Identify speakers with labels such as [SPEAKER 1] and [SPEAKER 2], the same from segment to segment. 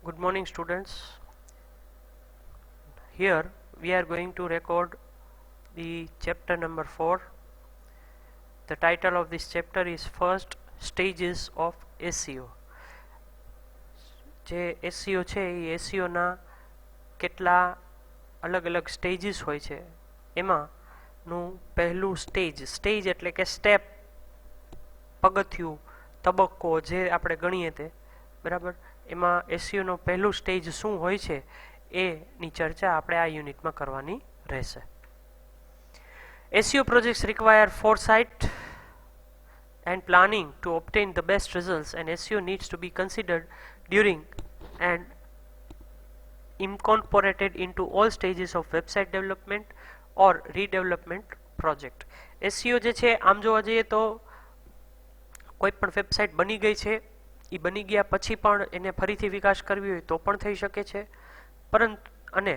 [SPEAKER 1] Good morning, students. Here we are going to record the chapter number 4. The title of this chapter is First Stages of SEO. જે SEO છે એ SEO ના કેટલા અલગ અલગ stages હોય છે એમાંનું પહેલું સ્ટેજ એટલે કે સ્ટેપ, પગથિયું, તબક્કો જે આપણે ગણીએ તે બરાબર. એમાં SEO નો પહેલું સ્ટેજ શું હોય છે એની ચર્ચા આપણે આ યુનિટમાં કરવાની રહેશે. SEO projects require foresight and planning to obtain the best results, and SEO needs to be considered during and incorporated into all stages of website development or redevelopment project. SEO જે છે આમ જોવા જઈએ તો કોઈ પણ વેબસાઇટ બની ગઈ છે એ બની ગયા પછી પણ એને ફરીથી વિકાસ કરવી હોય તો પણ થઈ શકે છે, પરંતુ અને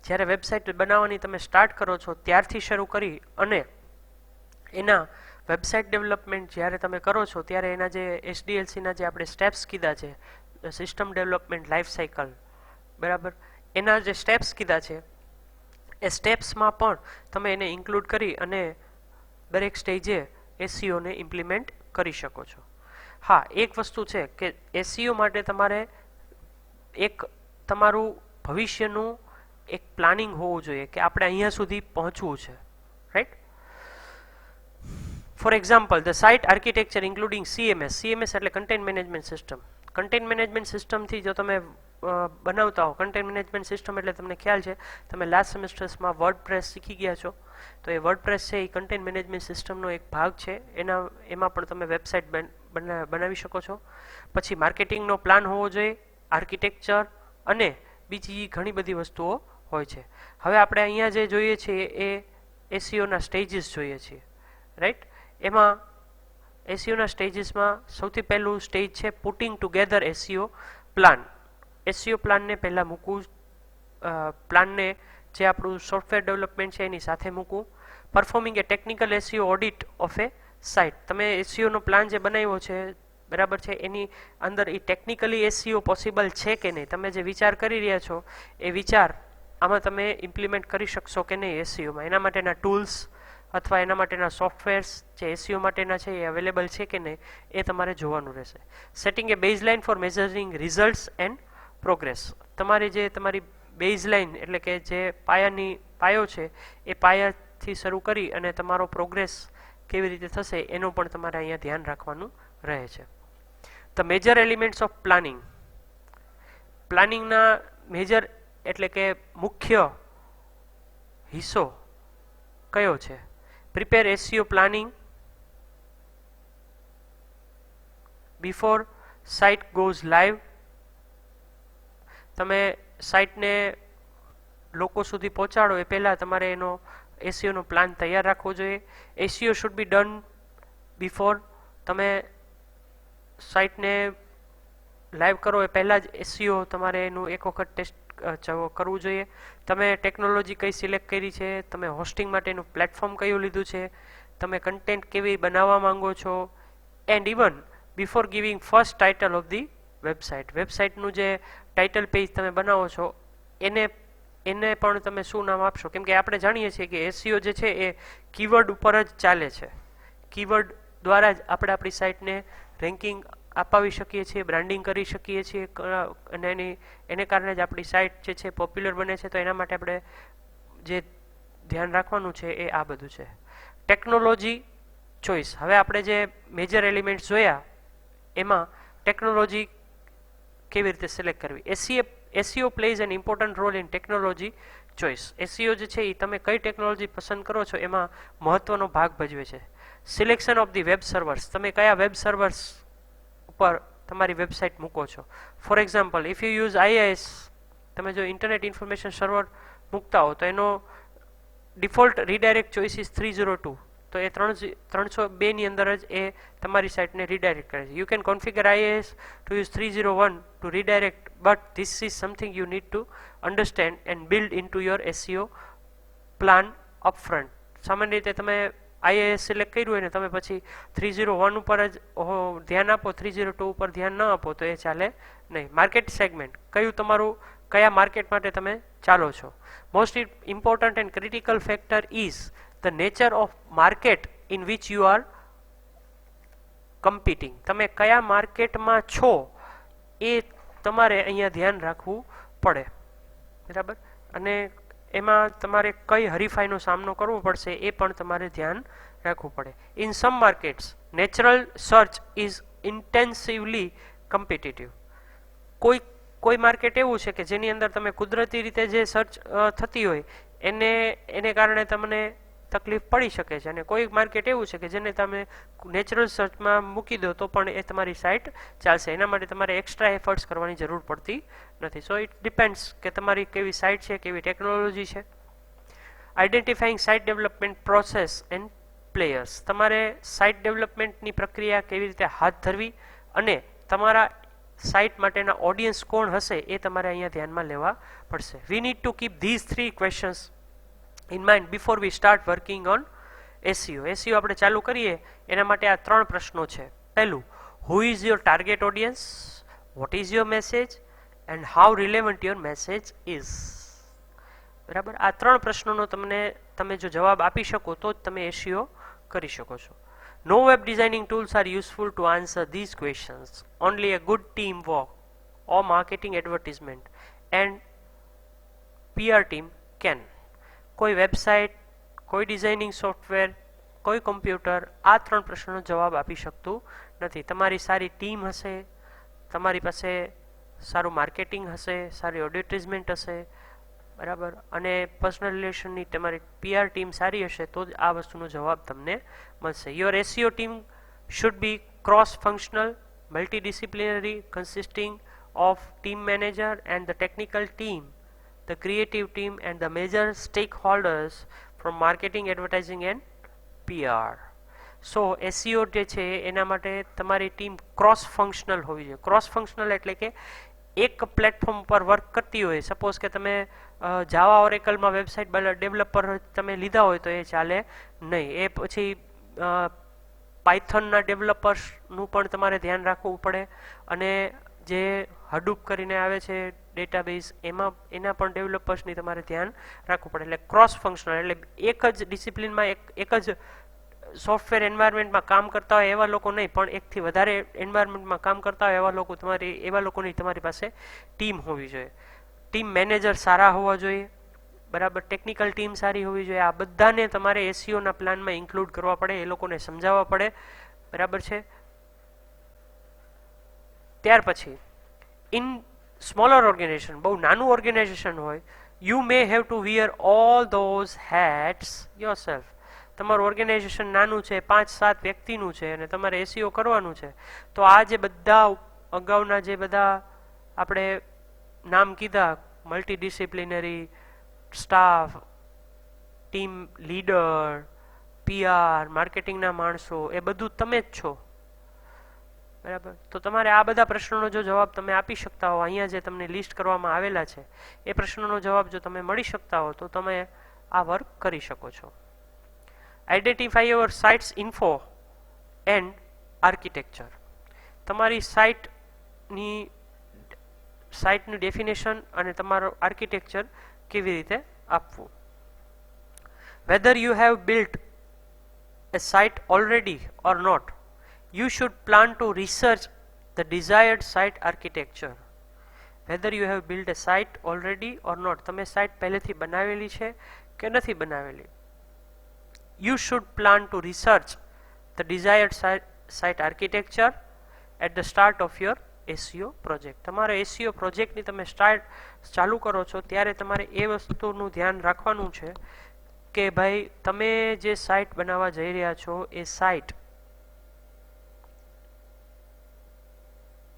[SPEAKER 1] જ્યારે વેબસાઇટ બનાવવાની તમે સ્ટાર્ટ કરો છો ત્યારથી શરૂ કરી અને એના વેબસાઇટ ડેવલપમેન્ટ જ્યારે તમે કરો છો ત્યારે એના જે SDLCના જે આપણે સ્ટેપ્સ કીધા છે, સિસ્ટમ ડેવલપમેન્ટ લાઈફ સાયકલ બરાબર, એના જે સ્ટેપ્સ કીધા છે એ સ્ટેપ્સમાં પણ તમે એને ઇન્ક્લુડ કરી અને દરેક સ્ટેજે SEOને ઇમ્પ્લિમેન્ટ કરી શકો છો. હા, એક વસ્તુ છે કે SEO માટે તમારે એક તમારું ભવિષ્યનું એક પ્લાનિંગ હોવું જોઈએ કે આપણે અહીંયા સુધી પહોંચવું છે, right. For example, the site architecture including CMS એટલે content management system. Content management સિસ્ટમથી જો તમે બનાવતા હો, કન્ટેન્ટ મેનેજમેન્ટ સિસ્ટમ એટલે તમને ખ્યાલ છે, તમે લાસ્ટ સેમેસ્ટર્સમાં વર્ડપ્રેસ શીખી ગયા છો, તો એ વર્ડપ્રેસ છે એ કન્ટેન્ટ મેનેજમેન્ટ સિસ્ટમનો એક ભાગ છે. એમાં પણ તમે વેબસાઇટ બનાવી શકો છો. પછી માર્કેટિંગનો પ્લાન હોવો જોઈએ, આર્કિટેક્ચર અને બીજી ઘણી બધી વસ્તુઓ હોય છે. હવે આપણે અહીંયા જે જોઈએ છીએ એ SEOના સ્ટેજીસ જોઈએ છીએ, રાઈટ. એમાં SEOના સ્ટેજીસમાં સૌથી પહેલું સ્ટેજ છે putting together SEO plan. SEO પ્લાનને પહેલાં મૂકવું, પ્લાનને જે આપણું સોફ્ટવેર ડેવલપમેન્ટ છે એની સાથે મૂકવું. Performing A technical SEO audit of A site. તમે SEOનો પ્લાન જે બનાવ્યો છે બરાબર છે એની અંદર એ ટેકનિકલી SEO પોસિબલ છે કે નહીં, તમે જે વિચાર કરી રહ્યા છો એ વિચાર આમાં તમે ઇમ્પ્લિમેન્ટ કરી શકશો કે નહીં SEOમાં, એના માટેના ટૂલ્સ અથવા એના માટેના સોફ્ટવેર્સ જે SEO માટેના છે એ અવેલેબલ છે કે નહીં એ તમારે જોવાનું રહેશે. Setting a baseline for measuring results and progress. તમારી જે તમારી બેઝલાઇન એટલે કે જે પાયો છે એ પાયાથી શરૂ કરી અને તમારો પ્રોગ્રેસ કેવી રીતે થશે એનું પણ તમારે અહીંયા ધ્યાન રાખવાનું રહે છે. The major elements of planning. પ્લાનિંગના મેજર એટલે કે મુખ્ય હિસ્સો કયો છે? Prepare SEO planning before site goes live. તમે સાઇટને લોકો સુધી પહોંચાડો એ પહેલાં તમારે એનો SEOનો પ્લાન તૈયાર રાખવો જોઈએ. SEO should be done before. તમે સાઇટને લાઈવ કરો એ પહેલાં જ SEO તમારે એનું એક વખત ટેસ્ટ કરવું જોઈએ. તમે ટેકનોલોજી કઈ સિલેક્ટ કરી છે, તમે હોસ્ટિંગ માટેનું પ્લેટફોર્મ કયું લીધું છે, તમે કન્ટેન્ટ કેવી બનાવવા માંગો છો, and even before giving first title of the વેબસાઇટનું જે ટાઇટલ પેજ તમે બનાવો છો એને પણ તમે શું નામ આપશો, કેમ કે આપણે જાણીએ છીએ કે SEO જે છે એ કીવર્ડ ઉપર જ ચાલે છે. કીવર્ડ દ્વારા જ આપણે આપણી સાઇટને રેન્કિંગ અપાવી શકીએ છીએ, બ્રાન્ડિંગ કરી શકીએ છીએ અને એને કારણે જ આપણી સાઇટ જે છે પોપ્યુલર બને છે. તો એના માટે આપણે જે ધ્યાન રાખવાનું છે એ આ બધું છે. Technology choice. હવે આપણે જે મેજર એલિમેન્ટ્સ જોયા એમાં ટેકનોલોજી કેવી રીતે સિલેક્ટ કરવી. SEO plays an important role in technology choice. SEO જે છે એ તમે કઈ ટેકનોલોજી પસંદ કરો છો એમાં મહત્વનો ભાગ ભજવે છે. Selection of the web servers. તમે કયા વેબ સર્વર્સ ઉપર તમારી વેબસાઇટ મૂકો છો. For example, if you use IIS, તમે જો ઇન્ટરનેટ ઇન્ફોર્મેશન સર્વર મૂકતા હો તો એનો ડિફોલ્ટ રીડાયરેક્ટ ચોઇસ ઇઝ 302. તો એ 302ની અંદર જ એ તમારી સાઇટને રીડાયરેક્ટ કરે છે. You can configure IIS to use 301 to redirect, but this is something you need to understand and build in to your SEO plan upfront. સામાન્ય રીતે તમે આઈએએસ સિલેક્ટ કર્યું હોય ને તમે પછી 301 ઉપર જ ધ્યાન આપો, 302 ઉપર ધ્યાન ન આપો તો એ ચાલે નહીં. માર્કેટ સેગમેન્ટ, કયું તમારું, કયા માર્કેટ માટે તમે ચાલો છો. Most important and critical factor is the nature of market in which you are competing. તમે કયા માર્કેટમાં છો એ તમારે અહીંયા ધ્યાન રાખવું પડે, બરાબર. અને એમાં તમારે કઈ હરીફાઈનો સામનો કરવો પડશે એ પણ તમારે ધ્યાન રાખવું પડે. In some markets natural search is intensively competitive. કોઈ માર્કેટ એવું છે કે જેની અંદર તમે કુદરતી રીતે જે સર્ચ થતી હોય એને કારણે તમને તકલીફ પડી શકે છે, અને કોઈ માર્કેટ એવું છે કે જેને તમે નેચરલ સર્ચમાં મૂકી દો તો પણ એ તમારી સાઇટ ચાલશે. એના માટે તમારે એક્સ્ટ્રા એફર્ટ્સ કરવાની જરૂર પડતી નથી. સો ઇટ ડિપેન્ડ્સ કે તમારી કેવી સાઇટ છે, કેવી ટેકનોલોજી છે. Identifying site development process and players. તમારે સાઇટ ડેવલપમેન્ટની પ્રક્રિયા કેવી રીતે હાથ ધરવી અને તમારા સાઇટ માટેના ઓડિયન્સ કોણ હશે એ તમારે અહીંયા ધ્યાનમાં લેવા પડશે. We need to keep these 3 questions in mind before we start working on SEO. SEO આપણે ચાલુ કરીએ એના માટે આ 3 પ્રશ્નો છે. પહેલું, who is your target audience, what is your message and how relevant your message is. બરાબર, આ 3 પ્રશ્નોનો તમે જો જવાબ આપી શકો તો જ તમે એસઈઓ કરી શકો છો. No web designing tools are useful to answer these questions. Only a good teamwork or marketing advertisement and PR team can. કોઈ વેબસાઇટ, કોઈ ડિઝાઇનિંગ સોફ્ટવેર, કોઈ કમ્પ્યુટર આ 3 પ્રશ્નોનો જવાબ આપી શકતું નથી. તમારી સારી ટીમ હશે, તમારી પાસે સારું માર્કેટિંગ હશે, સારી એડવર્ટાઇઝમેન્ટ હશે, બરાબર, અને પર્સનલ રિલેશનની તમારી PR ટીમ સારી હશે તો જ આ વસ્તુનો જવાબ તમને મળશે. Your SEO team should be cross functional, multidisciplinary, consisting of team manager and the technical team, the creative team and the major stakeholders from marketing, advertising and PR. So SEO જે છે એના માટે તમારી ટીમ ક્રોસ ફંક્શનલ હોવી જોઈએ. Cross functional એટલે કે એક પ્લેટફોર્મ પર વર્ક કરતી હોય. સપોઝ કે તમે જાવા ઓરેકલમાં વેબસાઇટ ડેવલપર તમે લીધા હોય તો એ ચાલે નહીં. એ પછી પાયથનના ડેવલપર્સનું પણ તમારે ધ્યાન રાખવું પડે, અને જે હડુપ કરીને આવે છે ડેટાબેઝ એના પણ ડેવલપર્સની તમારે ધ્યાન રાખવું પડે. એટલે ક્રોસ ફંક્શનલ એટલે એક જ ડિસિપ્લિનમાં એક જ સોફ્ટવેર એન્વાયરમેન્ટમાં કામ કરતા હોય એવા લોકો નહીં, પણ એકથી વધારે એન્વાયરમેન્ટમાં કામ કરતા હોય એવા લોકોની તમારી પાસે ટીમ હોવી જોઈએ. ટીમ મેનેજર સારા હોવા જોઈએ, બરાબર, ટેકનિકલ ટીમ સારી હોવી જોઈએ. આ બધાને તમારે એસઈઓના પ્લાનમાં ઇન્ક્લુડ કરવા પડે, એ લોકોને સમજાવવા પડે, બરાબર છે. ત્યાર પછી ઇન સ્મોલર ઓર્ગેનાઇઝેશન, બહુ નાનું ઓર્ગેનાઇઝેશન હોય, you may have to wear all those hats yourself. તમારું ઓર્ગેનાઇઝેશન નાનું છે, 5-7 વ્યક્તિનું છે અને તમારે એસઈઓ કરવાનું છે, તો આ જે બધા અગાઉના જે બધા આપણે નામ કીધા, multidisciplinary, staff, team leader, PR, માર્કેટિંગના માણસો, એ બધું તમે જ છો, બરાબર. તો તમારે આ બધા પ્રશ્નોનો જો જવાબ તમે આપી શકતા હો, અહીંયા જે તમને લિસ્ટ કરવામાં આવેલા છે એ પ્રશ્નોનો જવાબ જો તમે મળી શકતા હો તો તમે આ વર્ક કરી શકો છો. Identify your sites info and architecture. તમારી સાઇટની ડેફિનેશન અને તમારું આર્કિટેક્ચર કેવી રીતે આપવું. Whether you have built a site already or not, you should plan to research the desired site architecture. Whether you have built a site already or not, તમે site પહેલેથી બનાવેલી છે કે નથી બનાવેલી, you should plan to research the desired site architecture at the start of your SEO project. તમારા SEO પ્રોજેક્ટની તમે ચાલુ કરો છો ત્યારે તમારે એ વસ્તુનું ધ્યાન રાખવાનું છે કે ભાઈ તમે જે સાઇટ બનાવવા જઈ રહ્યા છો એ સાઇટ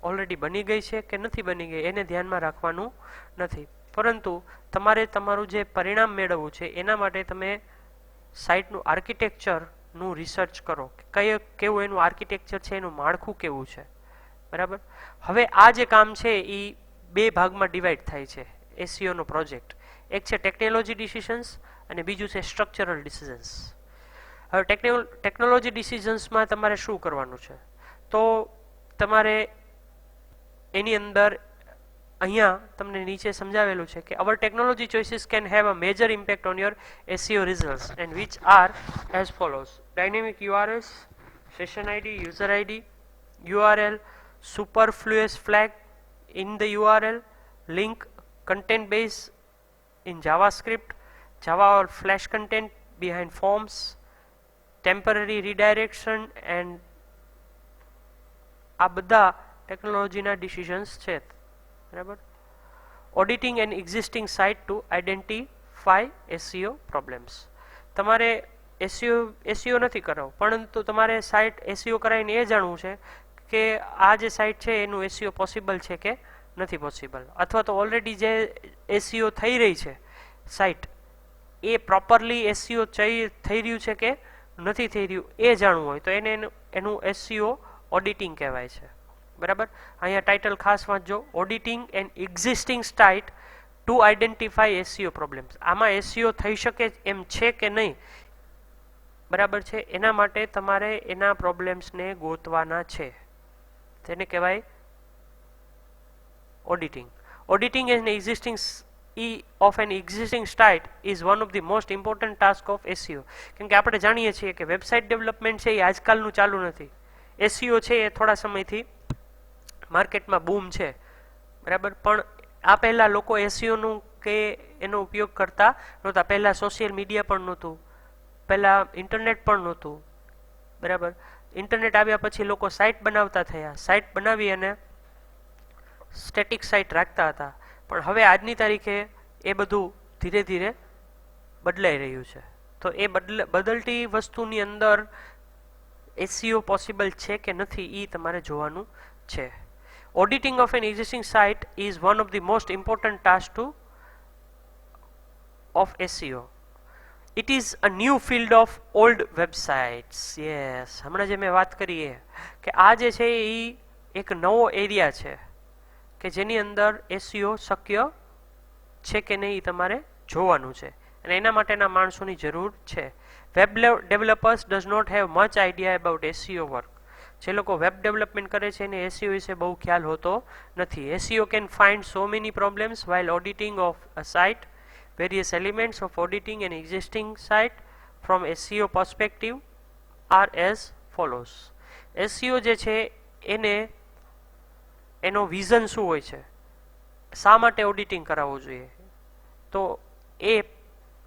[SPEAKER 1] ઓલરેડી બની ગઈ છે કે નથી બની ગઈ એને ધ્યાનમાં રાખવાનું નથી, પરંતુ તમારે તમારું જે પરિણામ મેળવવું છે એના માટે તમે સાઇટનું આર્કિટેક્ચરનું રિસર્ચ કરો કે કેવું એનું આર્કિટેક્ચર છે, એનું માળખું કેવું છે, બરાબર. હવે આ જે કામ છે એ 2 ભાગમાં ડિવાઈડ થાય છે એસઈઓનો પ્રોજેક્ટ. એક છે ટેકનોલોજી ડિસિઝન્સ અને બીજું છે સ્ટ્રક્ચરલ ડિસિઝન્સ. હવે ટેકનોલોજી ડિસિઝન્સમાં તમારે શું કરવાનું છે, તો તમારે એની અંદર અહીંયા તમને નીચે સમજાવેલું છે કે our technology choices can have a major impact on your SEO results and which are as follows: dynamic URLs, session ID, user ID, URL, superfluous flag in the URL, link, content base in JavaScript, Java or Flash content behind forms, temporary redirection, and આ બધા ટેકનોલોજીના decisions છે. બરાબર. Auditing and existing site to identify SEO problems. તમારે SEO નથી કરવો, પરંતુ તમારે સાઇટ SEO કરાવીને એ જાણવું છે કે આ જે સાઇટ છે એનું SEO પોસિબલ છે કે નથી પોસિબલ, અથવા તો ઓલરેડી જે SEO થઈ રહી છે સાઇટ એ પ્રોપરલી SEO થઈ રહ્યું છે કે નથી થઈ રહ્યું એ જાણવું હોય તો એનું SEO ઓડિટિંગ કહેવાય છે. બરાબર. અહીંયા ટાઇટલ ખાસ વાંચજો: auditing and existing site to identify SEO problems. આમાં SEO થઈ શકે એમ છે કે નહીં, બરાબર છે, એના માટે તમારે એના પ્રોબ્લેમ્સને ગોતવાના છે. તેને કહેવાય auditing. Auditing and existing of an existing site is one of the most important task of SEO. કેમ કે આપણે જાણીએ છીએ કે વેબસાઇટ ડેવલપમેન્ટ છે એ આજકાલનું ચાલુ નથી. SEO છે એ થોડા સમયથી માર્કેટમાં બૂમ છે. બરાબર. પણ આ પહેલાં લોકો SEOનું કે એનો ઉપયોગ કરતા નહોતા. પહેલાં સોશિયલ મીડિયા પણ નહોતું, પહેલાં ઇન્ટરનેટ પણ નહોતું. બરાબર. ઇન્ટરનેટ આવ્યા પછી લોકો સાઇટ બનાવતા થયા, સાઇટ બનાવી અને સ્ટેટિક સાઇટ રાખતા હતા. પણ હવે આજની તારીખે એ બધું ધીરે ધીરે બદલાઈ રહ્યું છે. તો એ બદલતી વસ્તુની અંદર SEO પોસિબલ છે કે નથી એ તમારે જોવાનું છે. Auditing of an existing site is one of the most important task of SEO. It is a new field of old websites. Yes, હમણાં જે મેં વાત કરી એ કે આ જે છે એ એક નવો એરિયા છે કે જેની અંદર SEO શક્ય છે કે નહીં તમારે જોવાનું છે, અને એના માટેના માણસોની જરૂર છે. Web developers does not have much idea about SEO work. જે લોકો વેબ ડેવલપમેન્ટ કરે છે એને SEO વિશે બહુ ખ્યાલ હોતો નથી. SEO can find so many problems while auditing of a site. Various elements of auditing an existing site from SEO perspective are as follows. SEO જે છે એનો વિઝન શું હોય છે, શા માટે ઓડિટિંગ કરાવવું જોઈએ, તો એ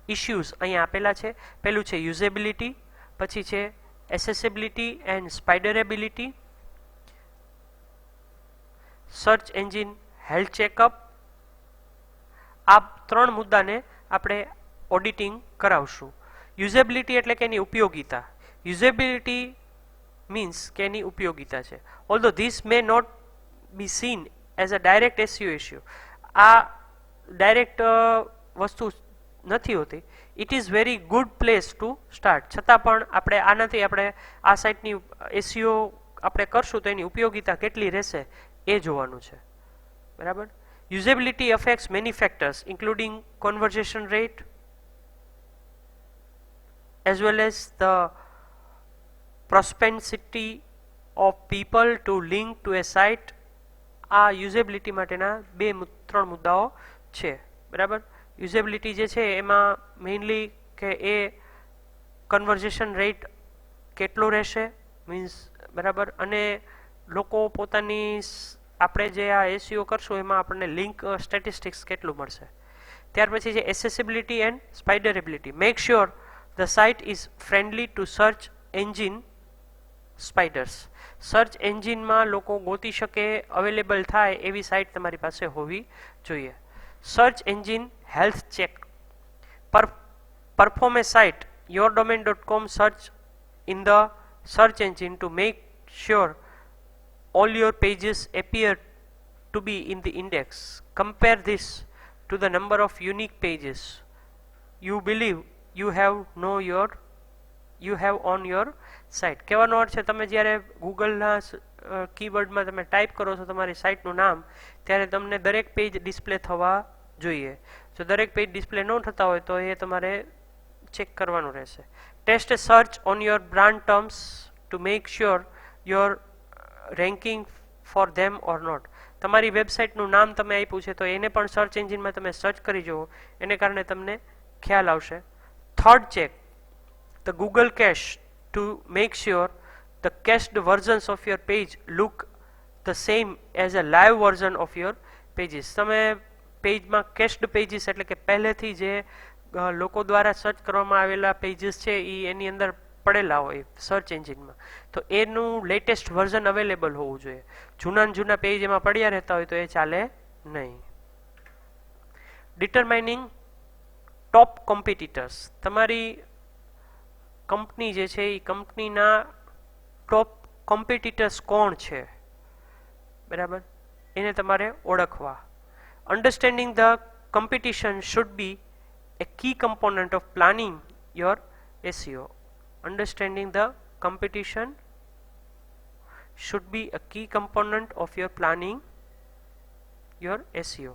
[SPEAKER 1] ઇશ્યુઝ અહીંયા આપેલા છે. પહેલું છે યુઝેબિલિટી, પછી છે accessibility and spiderability, search engine health checkup. આ ત્રણ મુદ્દાને આપણે ઓડિટિંગ કરાવશું. યુઝેબિલિટી એટલે કે એની ઉપયોગિતા. યુઝેબિલિટી મીન્સ કે એની ઉપયોગિતા છે. Although this may not be seen as a direct SEO issue. આ ડાયરેક્ટ વસ્તુ નથી હોતી. It is very good place to start. છતાં પણ આપણે આ સાઇટની SEO આપણે કરશું તો એની ઉપયોગિતા કેટલી રહેશે એ જોવાનું છે. બરાબર. Usability affects many factors including conversion rate as well as the propensity of people to link to a site. આ યુઝેબિલિટી માટેના ત્રણ મુદ્દાઓ છે. બરાબર. યુઝેબિલિટી જે છે એમાં મેઇનલી કે એ કન્વર્ઝેશન રેટ કેટલો રહેશે મીન્સ, બરાબર, અને લોકો પોતાની આપણે જે આ SEO કરશું એમાં આપણને લિંક સ્ટેટિસ્ટિક્સ કેટલું મળશે. ત્યાર પછી છે accessibility and spiderability. Make sure the site is friendly to search engine spiders. Search એન્જિનમાં લોકો ગોતી શકે, અવેલેબલ થાય એવી સાઇટ તમારી પાસે હોવી જોઈએ. Search engine health check. Perform A site yourdomain.com search in the search engine to make sure all your pages appear to be in the index. Compare this to the number of unique pages you believe you have on your site. કહેવાનો અર્થ છે તમે જ્યારે ગૂગલના કીવર્ડમાં તમે type કરો છો તમારી સાઇટનું નામ, ત્યારે તમને દરેક પેજ ડિસ્પ્લે થવા જોઈએ. જો દરેક પેજ ડિસ્પ્લે ન થતા હોય તો એ તમારે ચેક કરવાનું રહેશે. test a search on your brand terms to make sure you're ranking for them or not. તમારી વેબસાઇટનું નામ તમે આપ્યું છે તો એને પણ સર્ચ એન્જિનમાં તમે સર્ચ કરી જુઓ, એને કારણે તમને ખ્યાલ આવશે. Third check the Google cache to make sure the cached versions of your page look the same as a live version of your pages. તમે પેજમાં કેશ્ડ પેજીસ એટલે કે પહેલેથી જે લોકો દ્વારા સર્ચ કરવામાં આવેલા પેજીસ છે એ એની અંદર પડેલા હોય સર્ચ એન્જિનમાં, તો એનું લેટેસ્ટ વર્ઝન અવેલેબલ હોવું જોઈએ. જૂના જૂના પેજ એમાં પડ્યા રહેતા હોય તો એ ચાલે નહીં. ડિટરમાઇનિંગ ટોપ કોમ્પિટિટર્સ, તમારી કંપની જે છે એ કંપનીના ટોપ કોમ્પિટિટર્સ કોણ છે, બરાબર, એને તમારે ઓળખવા. Understanding the competition should be a key component of planning your SEO. Understanding the competition should be a key component of your planning your SEO.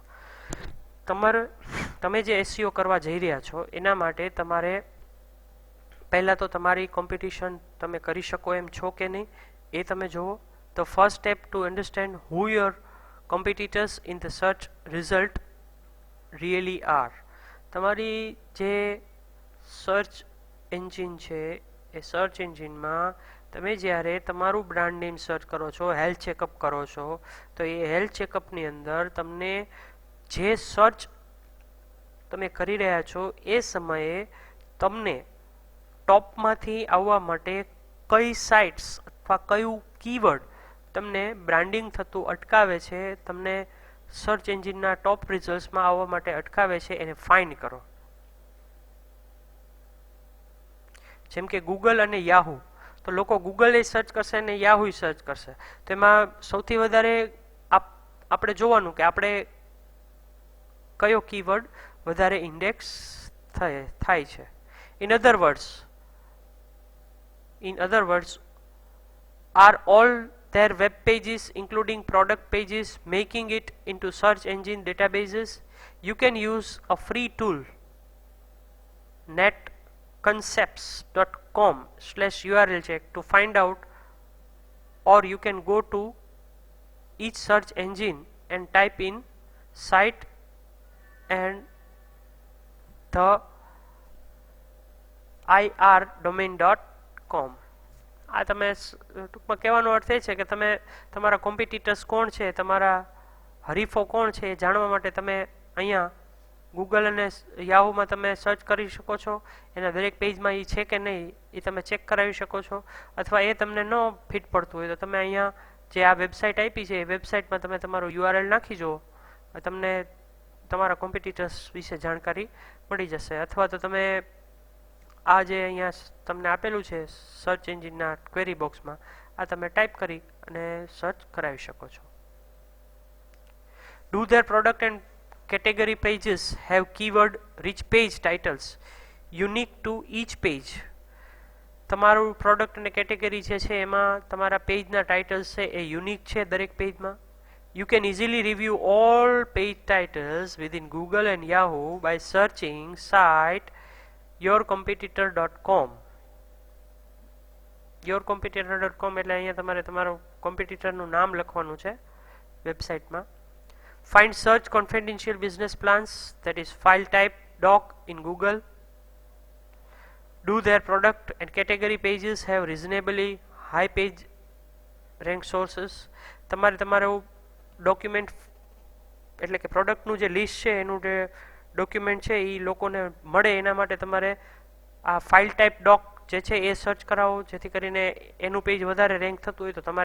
[SPEAKER 1] તમે જે SEO કરવા જઈ રહ્યા છો એના માટે તમારે પહેલાં તો તમારી કોમ્પિટિશન તમે કરી શકો એમ છો કે નહીં એ તમે જુઓ. The first step to understand who your competitors in the search result really are. તમારી જે સર્ચ એન્જિન છે એ સર્ચ એન્જિનમાં તમે જ્યારે તમારું બ્રાન્ડ નેમ સર્ચ કરો છો, હેલ્થ ચેકઅપ કરો છો, તો એ હેલ્થ ચેકઅપની અંદર તમને જે સર્ચ તમે કરી રહ્યા છો એ સમયે તમને ટોપમાંથી આવવા માટે કઈ સાઇટ્સ અથવા કયું કીવર્ડ તમને બ્રાન્ડિંગ થતું અટકાવે છે, તમને સર્ચ એન્જિનના ટોપ રિઝલ્ટ્સમાં આવવા માટે અટકાવે છે, એને ફાઇન્ડ કરો. જેમ કે ગૂગલ અને યાહુ, તો લોકો ગૂગલે સર્ચ કરશે અને યાહુ સર્ચ કરશે, તો એમાં સૌથી વધારે આપણે જોવાનું કે આપણે કયો કીવર્ડ વધારે ઇન્ડેક્સ થાય છે. In other words are all their web pages including product pages making it into search engine databases? You can use a free tool netconcepts.com/url check to find out, or you can go to each search engine and type in site and the ir.domain.com. આ તમે ટૂંકમાં કહેવાનો અર્થ એ છે કે તમે તમારા competitors કોણ છે, તમારા હરીફો કોણ છે એ જાણવા માટે તમે અહીંયા ગૂગલ અને યાહુમાં તમે સર્ચ કરી શકો છો. એના દરેક પેજમાં એ છે કે નહીં એ તમે ચેક કરાવી શકો છો, અથવા એ તમને ન ફિટ પડતું હોય તો તમે અહીંયા જે આ વેબસાઇટ આપી છે એ વેબસાઇટમાં તમે તમારું URL નાખી જુઓ, તમને તમારા કોમ્પિટિટર્સ વિશે જાણકારી મળી જશે. અથવા તો તમે આ જે અહીંયા તમને આપેલું છે સર્ચ એન્જિનના ક્વેરી બોક્સમાં આ તમે ટાઈપ કરી અને સર્ચ કરાવી શકો છો. Do their product and category pages have keyword rich page titles unique to each page? તમારું પ્રોડક્ટ અને કેટેગરી જે છે એમાં તમારા પેજના ટાઇટલ્સ છે એ યુનિક છે દરેક પેજમાં. You can easily review all page titles within Google and Yahoo by searching site yourcompetitor.com. yourcompetitor.com એટલે અહીંયા તમારે તમારું કોમ્પિટિટરનું નામ લખવાનું છે વેબસાઇટમાં. Find search confidential business plans, that is file type doc in Google. Do their product and category pages have reasonably high page rank sources? તમારે તમારું document એટલે કે પ્રોડક્ટનું જે લિસ્ટ છે એનું જે ડોક્યુમેન્ટ છે એ લોકોને મળે એના માટે તમારે આ ફાઇલ ટાઈપ ડોક જે છે એ સર્ચ કરાવો, જેથી કરીને એનું પેજ વધારે રેન્ક થતું હોય તો તમારે